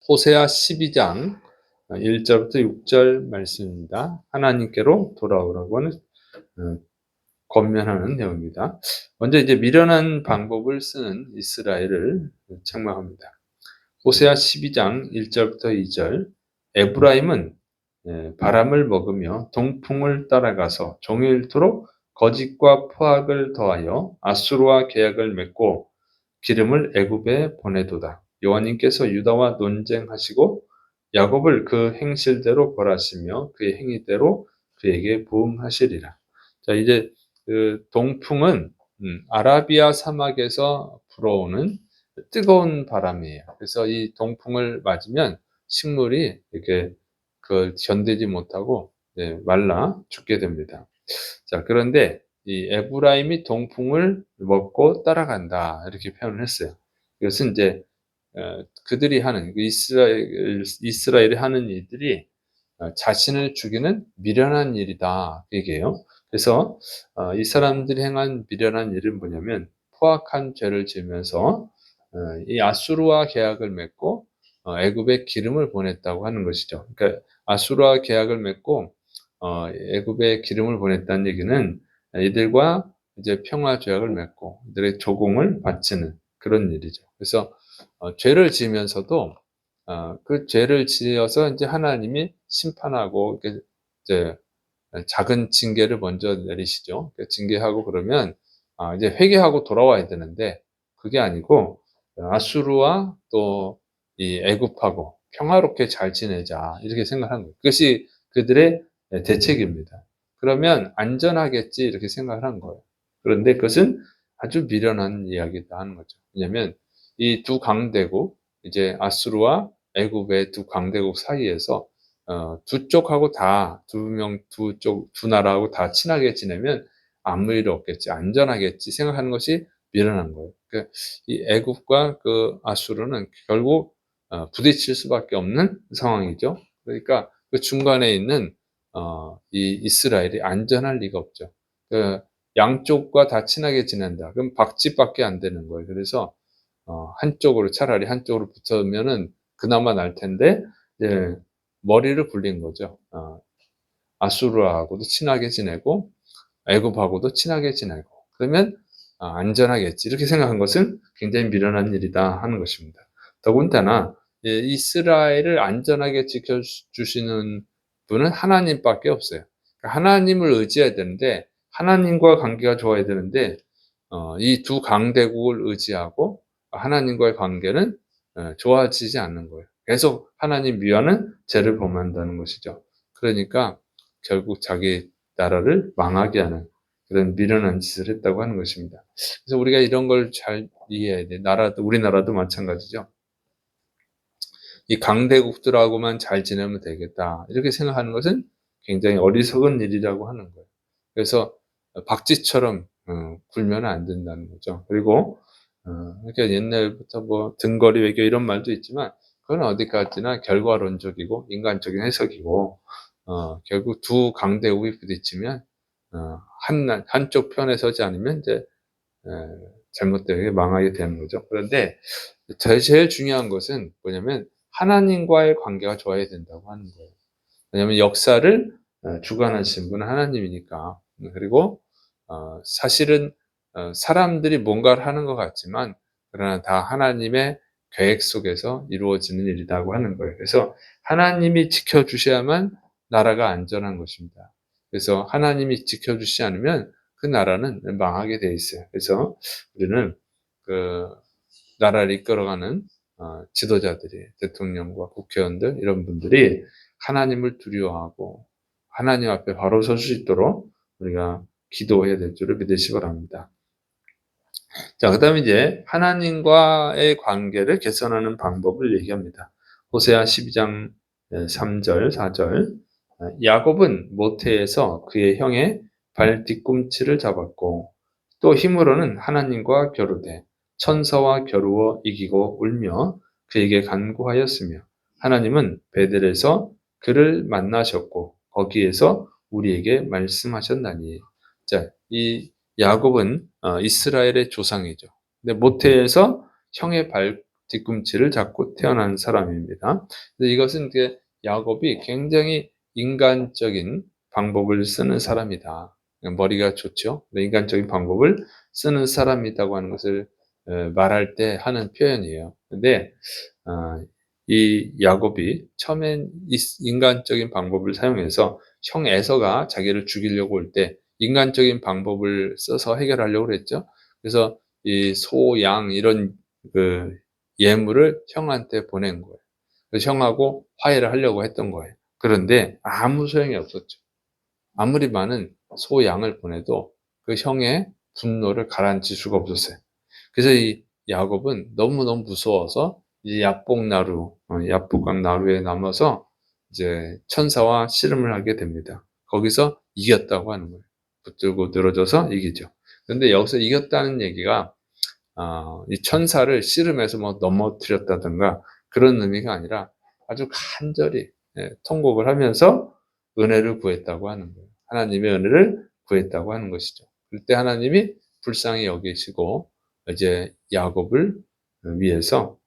호세아 12장 1절부터 6절 말씀입니다. 하나님께로 돌아오라고 하는 권면하는 내용입니다. 먼저 이제 미련한 방법을 쓰는 이스라엘을 책망합니다. 호세아 12장 1절부터 2절. 에브라임은 바람을 먹으며 동풍을 따라가서 종일토록 거짓과 포악을 더하여 아수르와 계약을 맺고 기름을 애굽에 보내도다. 여호와님께서 유다와 논쟁하시고 야곱을 그 행실대로 벌하시며 그의 행위대로 그에게 부응하시리라. 자, 이제 그 동풍은 아라비아 사막에서 불어오는 뜨거운 바람이에요. 그래서 이 동풍을 맞으면 식물이 이렇게 그걸 견디지 못하고 말라 죽게 됩니다. 자, 그런데 이 에브라임이 동풍을 먹고 따라간다 이렇게 표현을 했어요. 이것은 이제 그들이 하는 이스라엘이 하는 일들이 자신을 죽이는 미련한 일이다 얘기해요. 그래서 이 사람들이 행한 미련한 일은 뭐냐면 포악한 죄를 지으면서 이 아수르와 계약을 맺고 애굽에 기름을 보냈다고 하는 것이죠. 그러니까 아수르와 계약을 맺고 애굽에 기름을 보냈다는 얘기는 이들과 이제 평화 조약을 맺고 이들의 조공을 바치는 그런 일이죠. 그래서 죄를 지으면서도 그 죄를 지어서 이제 하나님이 심판하고 이렇게 이제 작은 징계를 먼저 내리시죠. 징계하고 그러면 이제 회개하고 돌아와야 되는데 그게 아니고 아수르와 또 이 애굽하고 평화롭게 잘 지내자 이렇게 생각하는 거예요. 그것이 그들의 대책입니다. 그러면 안전하겠지 이렇게 생각을 한 거예요. 그런데 그것은 아주 미련한 이야기다 하는 거죠. 왜냐하면 이 두 강대국 이제 아수르와 애굽의 두 강대국 사이에서 두 쪽하고 다 두 나라하고 다 친하게 지내면 아무 일 없겠지, 안전하겠지 생각하는 것이 미련한 거예요. 그러니까 이 애굽과 그 아수르는 결국 부딪힐 수밖에 없는 상황이죠. 그러니까 그 중간에 있는 이 이스라엘이 안전할 리가 없죠. 그 양쪽과 다 친하게 지낸다. 그럼 박쥐밖에 안 되는 거예요. 그래서 차라리 한쪽으로 붙으면은 그나마 날 텐데 이제 머리를 굴린 거죠. 아수르하고도 친하게 지내고 애굽하고도 친하게 지내고 그러면 안전하겠지 이렇게 생각한 것은 굉장히 미련한 일이다 하는 것입니다. 더군다나 이스라엘을 안전하게 지켜주시는 분은 하나님밖에 없어요. 그러니까 하나님을 의지해야 되는데 하나님과 관계가 좋아야 되는데 이 두 강대국을 의지하고 하나님과의 관계는 좋아지지 않는 거예요. 계속 하나님 미워하는 죄를 범한다는 것이죠. 그러니까 결국 자기 나라를 망하게 하는 그런 미련한 짓을 했다고 하는 것입니다. 그래서 우리가 이런 걸 잘 이해해야 돼. 우리나라도 마찬가지죠. 이 강대국들하고만 잘 지내면 되겠다. 이렇게 생각하는 것은 굉장히 어리석은 일이라고 하는 거예요. 그래서 박쥐처럼 굴면 안 된다는 거죠. 그리고 그러니까 옛날부터 뭐 등거리 외교 이런 말도 있지만 그건 어디까지나 결과론적이고 인간적인 해석이고 결국 두 강대국이 부딪히면 한쪽 편에 서지 않으면 이제 잘못되게 망하게 되는 거죠. 그런데 제일 중요한 것은 뭐냐면 하나님과의 관계가 좋아야 된다고 하는 거예요. 왜냐하면 역사를 주관하시는 분은 하나님이니까. 그리고 사실은 사람들이 뭔가를 하는 것 같지만 그러나 다 하나님의 계획 속에서 이루어지는 일이라고 하는 거예요. 그래서 하나님이 지켜주셔야만 나라가 안전한 것입니다. 그래서 하나님이 지켜주시지 않으면 그 나라는 망하게 돼 있어요. 그래서 우리는 그 나라를 이끌어가는 지도자들이 대통령과 국회의원들 이런 분들이 하나님을 두려워하고 하나님 앞에 바로 설 수 있도록 우리가 기도해야 될 줄을 믿으시기 바랍니다. 자, 그다음에 이제 하나님과의 관계를 개선하는 방법을 얘기합니다. 호세아 12장 3절, 4절. 야곱은 모태에서 그의 형의 발 뒤꿈치를 잡았고 또 힘으로는 하나님과 겨루되 천사와 겨루어 이기고 울며 그에게 간구하였으며 하나님은 베델에서 그를 만나셨고 거기에서 우리에게 말씀하셨나니. 자, 야곱은 이스라엘의 조상이죠. 근데 모태에서 형의 발 뒤꿈치를 잡고 태어난 사람입니다. 이것은 이제 야곱이 굉장히 인간적인 방법을 쓰는 사람이다. 머리가 좋죠. 인간적인 방법을 쓰는 사람이라고 하는 것을 말할 때 하는 표현이에요. 근데 이 야곱이 처음엔 인간적인 방법을 사용해서 형 에서가 자기를 죽이려고 올 때 인간적인 방법을 써서 해결하려고 그랬죠. 그래서 이 소, 양 이런 그 예물을 형한테 보낸 거예요. 그래서 형하고 화해를 하려고 했던 거예요. 그런데 아무 소용이 없었죠. 아무리 많은 소, 양을 보내도 그 형의 분노를 가라앉힐 수가 없었어요. 그래서 이 야곱은 너무너무 무서워서 이 야복나루, 야복강 나루에 남아서 이제 천사와 씨름을 하게 됩니다. 거기서 이겼다고 하는 거예요. 붙들고 늘어져서 이기죠. 그런데 여기서 이겼다는 얘기가 이 천사를 씨름해서 뭐 넘어뜨렸다든가 그런 의미가 아니라 아주 간절히 통곡을 하면서 은혜를 구했다고 하는 거예요. 하나님의 은혜를 구했다고 하는 것이죠. 그때 하나님이 불쌍히 여기시고 이제 야곱을 위해서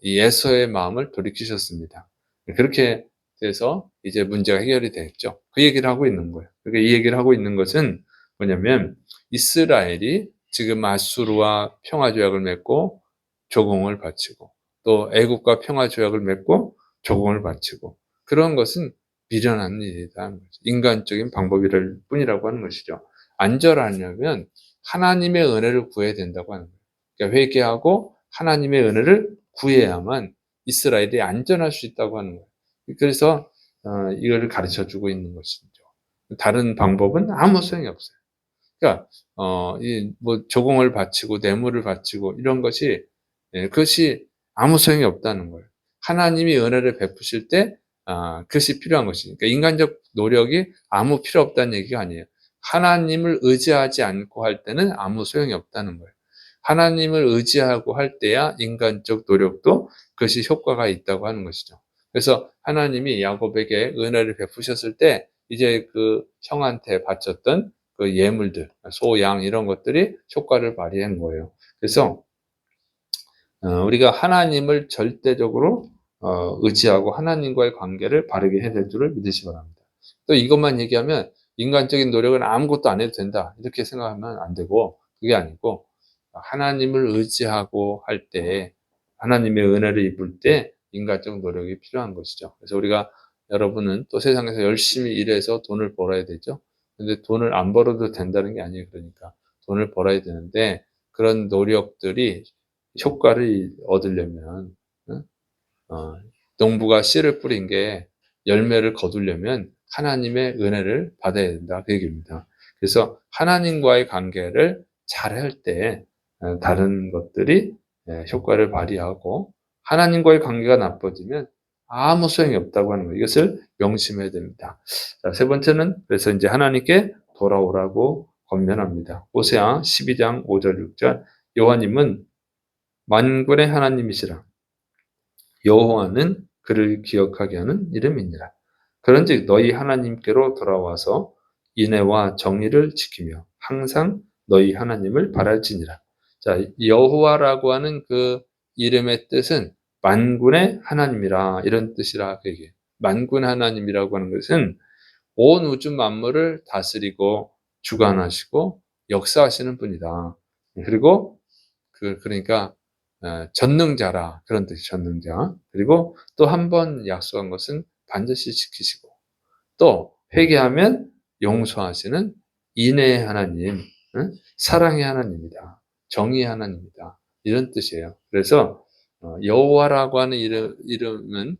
이 에서의 마음을 돌이키셨습니다. 그렇게 돼서 이제 문제가 해결이 됐죠. 그 얘기를 하고 있는 거예요. 그러니까 이 얘기를 하고 있는 것은 뭐냐면 이스라엘이 지금 아수르와 평화조약을 맺고 조공을 바치고 또 애국과 평화조약을 맺고 조공을 바치고 그런 것은 미련한 일이다. 인간적인 방법일 뿐이라고 하는 것이죠. 안절하려면 하나님의 은혜를 구해야 된다고 하는 거예요. 그러니까 회개하고 하나님의 은혜를 구해야만 이스라엘이 안전할 수 있다고 하는 거예요. 그래서 이거를 가르쳐 주고 있는 것이죠. 다른 방법은 아무 소용이 없어요. 그러니까 이 뭐 조공을 바치고 뇌물을 바치고 이런 것이 그것이 아무 소용이 없다는 거예요. 하나님이 은혜를 베푸실 때 그것이 필요한 것이니까 그러니까 인간적 노력이 아무 필요 없다는 얘기가 아니에요. 하나님을 의지하지 않고 할 때는 아무 소용이 없다는 거예요. 하나님을 의지하고 할 때야 인간적 노력도 그것이 효과가 있다고 하는 것이죠. 그래서 하나님이 야곱에게 은혜를 베푸셨을 때 이제 그 형한테 바쳤던 그 예물들, 소, 양 이런 것들이 효과를 발휘한 거예요. 그래서 우리가 하나님을 절대적으로 의지하고 하나님과의 관계를 바르게 해야 될 줄을 믿으시기 바랍니다. 또 이것만 얘기하면 인간적인 노력은 아무것도 안 해도 된다 이렇게 생각하면 안 되고 그게 아니고 하나님을 의지하고 할 때 하나님의 은혜를 입을 때 인간적 노력이 필요한 것이죠. 그래서 우리가 여러분은 또 세상에서 열심히 일해서 돈을 벌어야 되죠. 근데 돈을 안 벌어도 된다는 게 아니에요. 그러니까 돈을 벌어야 되는데 그런 노력들이 효과를 얻으려면 농부가 씨를 뿌린 게 열매를 거두려면 하나님의 은혜를 받아야 된다 그 얘기입니다. 그래서 하나님과의 관계를 잘할 때 다른 것들이 효과를 발휘하고 하나님과의 관계가 나빠지면 아무 소용이 없다고 하는 거예요. 이것을 명심해야 됩니다. 자, 세 번째는 그래서 이제 하나님께 돌아오라고 권면합니다. 호세아 12장 5절 6절 여호와님은 만군의 하나님이시라. 여호와는 그를 기억하게 하는 이름이니라. 그런즉 너희 하나님께로 돌아와서 인애와 정의를 지키며 항상 너희 하나님을 바랄지니라. 자, 여호와라고 하는 그 이름의 뜻은 만군의 하나님이라 이런 뜻이라 그 얘기예요. 만군 하나님이라고 하는 것은 온 우주 만물을 다스리고 주관하시고 역사하시는 분이다. 그리고 그러니까 전능자라 그런 뜻이 전능자. 그리고 또 한 번 약속한 것은 반드시 지키시고 또 회개하면 용서하시는 인애의 하나님, 사랑의 하나님이다. 정의의 하나님이다. 이런 뜻이에요. 그래서 여호와라고 하는 이름은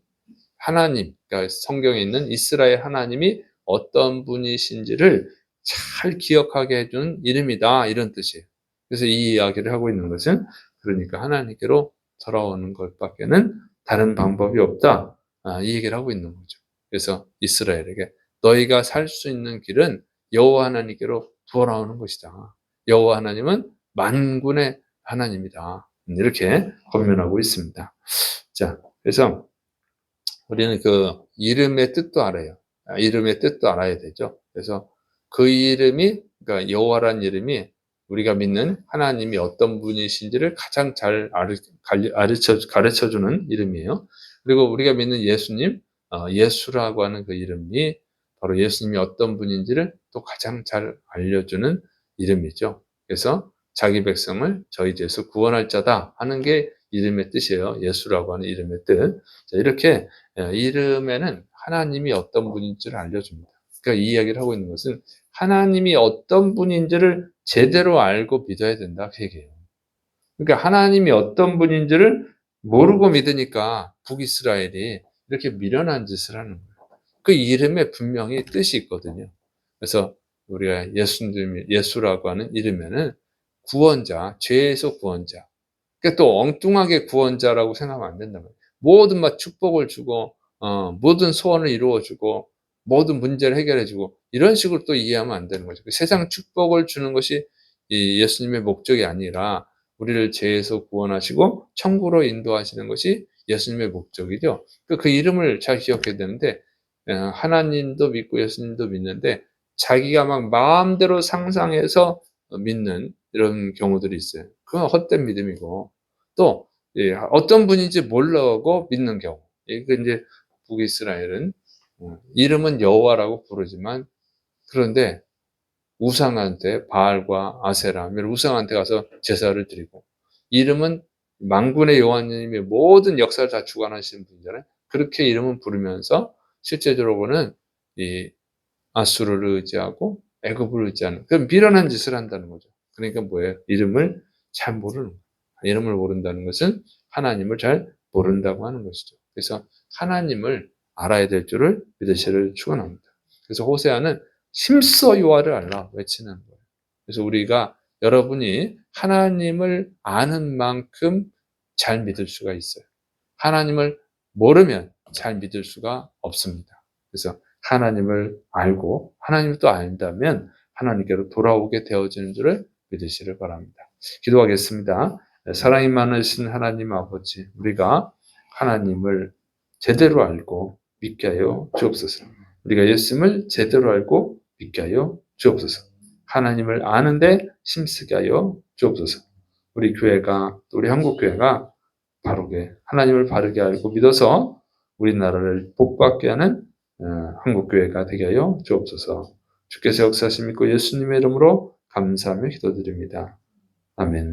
하나님, 그러니까 성경에 있는 이스라엘 하나님이 어떤 분이신지를 잘 기억하게 해준 이름이다. 이런 뜻이에요. 그래서 이 이야기를 하고 있는 것은 그러니까 하나님께로 돌아오는 것밖에는 다른 방법이 없다. 이 얘기를 하고 있는 거죠. 그래서 이스라엘에게 너희가 살 수 있는 길은 여호와 하나님께로 돌아오는 것이다. 여호와 하나님은 만군의 하나님이다. 이렇게 권면하고 있습니다. 자, 그래서 우리는 그 이름의 뜻도 알아요. 이름의 뜻도 알아야 되죠. 그래서 그 이름이 그러니까 여호와라는 이름이 우리가 믿는 하나님이 어떤 분이신지를 가장 잘 가르쳐 주는 이름이에요. 그리고 우리가 믿는 예수님, 예수라고 하는 그 이름이 바로 예수님이 어떤 분인지를 또 가장 잘 알려주는 이름이죠. 그래서 자기 백성을 저희 죄에서 구원할 자다 하는 게 이름의 뜻이에요. 예수라고 하는 이름의 뜻. 자, 이렇게 이름에는 하나님이 어떤 분인지를 알려줍니다. 그러니까 이 이야기를 하고 있는 것은 하나님이 어떤 분인지를 제대로 알고 믿어야 된다 그 얘기예요. 그러니까 하나님이 어떤 분인지를 모르고 믿으니까 북이스라엘이 이렇게 미련한 짓을 하는 거예요. 그 이름에 분명히 뜻이 있거든요. 그래서 우리가 예수라고 하는 이름에는 구원자, 죄에서 구원자. 그러니까 또 엉뚱하게 구원자라고 생각하면 안 된다는 거예요. 모든 막 축복을 주고 모든 소원을 이루어 주고 모든 문제를 해결해 주고 이런 식으로 또 이해하면 안 되는 거죠. 세상 축복을 주는 것이 이 예수님의 목적이 아니라 우리를 죄에서 구원하시고 천국으로 인도하시는 것이 예수님의 목적이죠. 그 이름을 잘 기억해야 되는데 하나님도 믿고 예수님도 믿는데 자기가 막 마음대로 상상해서 믿는 이런 경우들이 있어요. 그건 헛된 믿음이고 또 어떤 분인지 모르고 믿는 경우. 이게 이제 북이스라엘은 이름은 여호와라고 부르지만 그런데 우상한테 바알과 아세라 이런 우상한테 가서 제사를 드리고 이름은 만군의 여호와님의 모든 역사를 다 주관하시는 분이잖아요. 그렇게 이름은 부르면서 실제적으로는 이 아수르를 의지하고 애굽을 의지하는 그런 미련한 짓을 한다는 거죠. 그러니까 뭐예요? 이름을 잘 모르는 거예요. 이름을 모른다는 것은 하나님을 잘 모른다고 하는 것이죠. 그래서 하나님을 알아야 될 줄을 믿으시를 축원합니다. 그래서 호세아는 힘써 여호와를 알라 외치는 거예요. 그래서 우리가 여러분이 하나님을 아는 만큼 잘 믿을 수가 있어요. 하나님을 모르면 잘 믿을 수가 없습니다. 그래서 하나님을 알고 하나님을 또 안다면 하나님께로 돌아오게 되어지는 줄을 믿으시를 바랍니다. 기도하겠습니다. 사랑이 많으신 하나님 아버지, 우리가 하나님을 제대로 알고 믿게 하여 주옵소서. 우리가 예수님을 제대로 알고 믿게 하여 주옵소서. 하나님을 아는데 힘쓰게 하여 주옵소서. 우리 교회가, 우리 한국교회가 바르게, 하나님을 바르게 알고 믿어서 우리나라를 복받게 하는 한국교회가 되게 하여 주옵소서. 주께서 역사하심 믿고 예수님의 이름으로 감사하며 기도드립니다. 아멘.